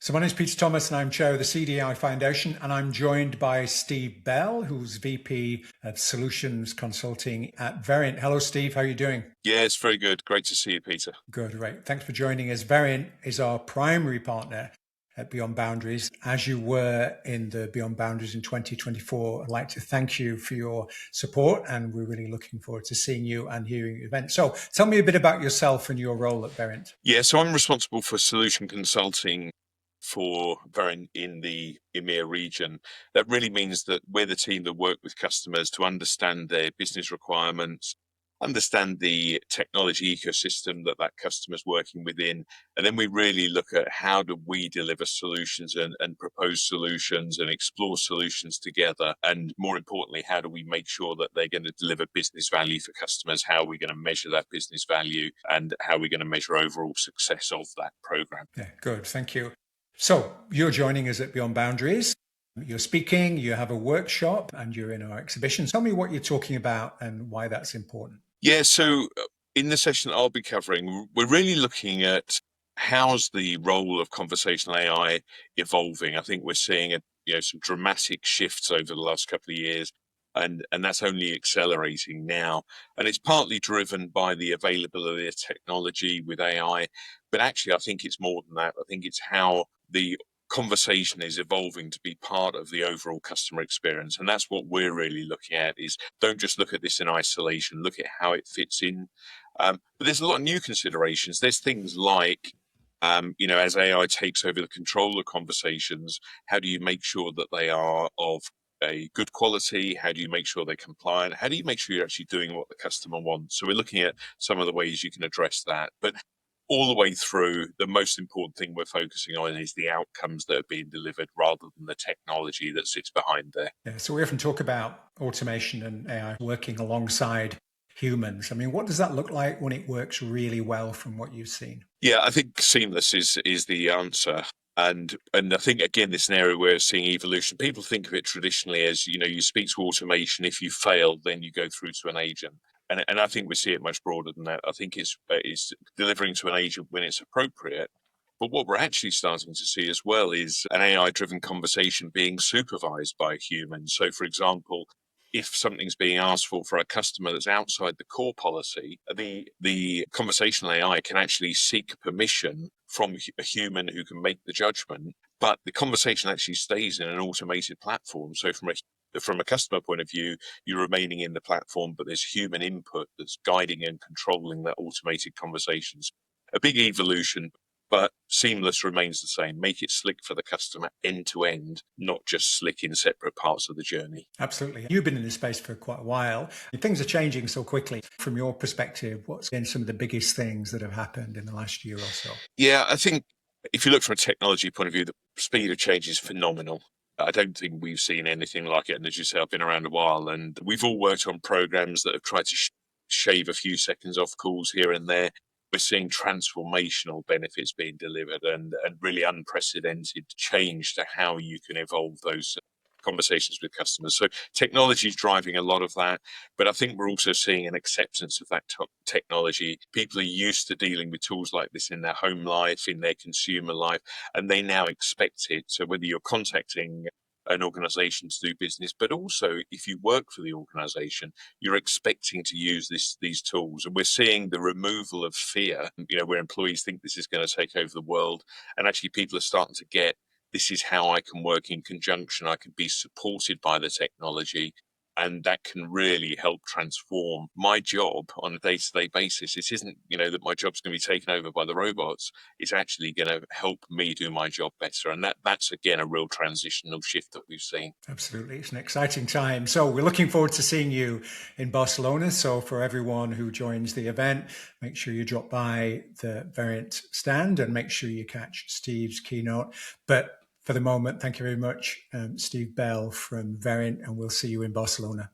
So my name is Peter Thomas and I'm chair of the CDI Foundation, and I'm joined by Steve Bell, who's VP of Solutions Consulting at Verint. Hello, Steve. How are you doing? Yeah, it's very good. Great to see you, Peter. Good, right. Thanks for joining us. Verint is our primary partner at Beyond Boundaries. As you were in the Beyond Boundaries in 2024, I'd like to thank you for your support, and we're really looking forward to seeing you and hearing your event. So tell me a bit about yourself and your role at Verint. Yeah, so I'm responsible for solution consulting for Verint in the EMEA region. That really means that we're the team that work with customers to understand their business requirements, understand the technology ecosystem that customer's working within, and then we really look at how do we deliver solutions and propose solutions and explore solutions together. And more importantly, how do we make sure that they're going to deliver business value for customers? How are we going to measure that business value, and how are we going to measure overall success of that program? Yeah, good. Thank you. So you're joining us at Beyond Boundaries. You're speaking, you have a workshop, and you're in our exhibition. Tell me what you're talking about and why that's important. Yeah, so in the session I'll be covering, we're really looking at how's the role of conversational AI evolving. I think we're seeing some dramatic shifts over the last couple of years, and that's only accelerating now. And it's partly driven by the availability of technology with AI, but actually I think it's more than that. I think it's how the conversation is evolving to be part of the overall customer experience, and that's what we're really looking at. Is don't just look at this in isolation, look at how it fits in. But there's a lot of new considerations. There's things like as AI takes over the control of conversations, how do you make sure that they are of a good quality? How do you make sure they're compliant? How do you make sure you're actually doing what the customer wants? So we're looking at some of the ways you can address that. But all the way through, the most important thing we're focusing on is the outcomes that are being delivered rather than the technology that sits behind there. Yeah, so we often talk about automation and AI working alongside humans. I mean, what does that look like when it works really well from what you've seen? Yeah, I think seamless is the answer. And I think, again, this is an area where we're seeing evolution. People think of it traditionally as, you speak to automation. If you fail, then you go through to an agent. And I think we see it much broader than that. I think it's delivering to an agent when it's appropriate. But what we're actually starting to see as well is an AI-driven conversation being supervised by a human. So, for example, if something's being asked for a customer that's outside the core policy, the conversational AI can actually seek permission from a human who can make the judgment, but the conversation actually stays in an automated platform. So from a customer point of view, you're remaining in the platform, but there's human input that's guiding and controlling that automated conversations. A big evolution, but seamless remains the same. Make it slick for the customer end to end, not just slick in separate parts of the journey. Absolutely. You've been in this space for quite a while. Things are changing so quickly. From your perspective, what's been some of the biggest things that have happened in the last year or so? Yeah, I think if you look from a technology point of view, the speed of change is phenomenal. I don't think we've seen anything like it. And as you say, I've been around a while, and we've all worked on programs that have tried to shave a few seconds off calls here and there. We're seeing transformational benefits being delivered and really unprecedented change to how you can evolve those conversations with customers. So technology is driving a lot of that, but I think we're also seeing an acceptance of that technology. People are used to dealing with tools like this in their home life, in their consumer life, and they now expect it. So whether you're contacting an organization to do business, but also if you work for the organization, you're expecting to use these tools. And we're seeing the removal of fear, where employees think this is going to take over the world, and actually people are starting to get, this is how I can work in conjunction. I can be supported by the technology, and that can really help transform my job on a day-to-day basis. It isn't, that my job's going to be taken over by the robots. It's actually going to help me do my job better. And that's, again, a real transitional shift that we've seen. Absolutely. It's an exciting time. So we're looking forward to seeing you in Barcelona. So for everyone who joins the event, make sure you drop by the Verint stand and make sure you catch Steve's keynote. But for the moment, thank you very much, Steve Bell from Verint, and we'll see you in Barcelona.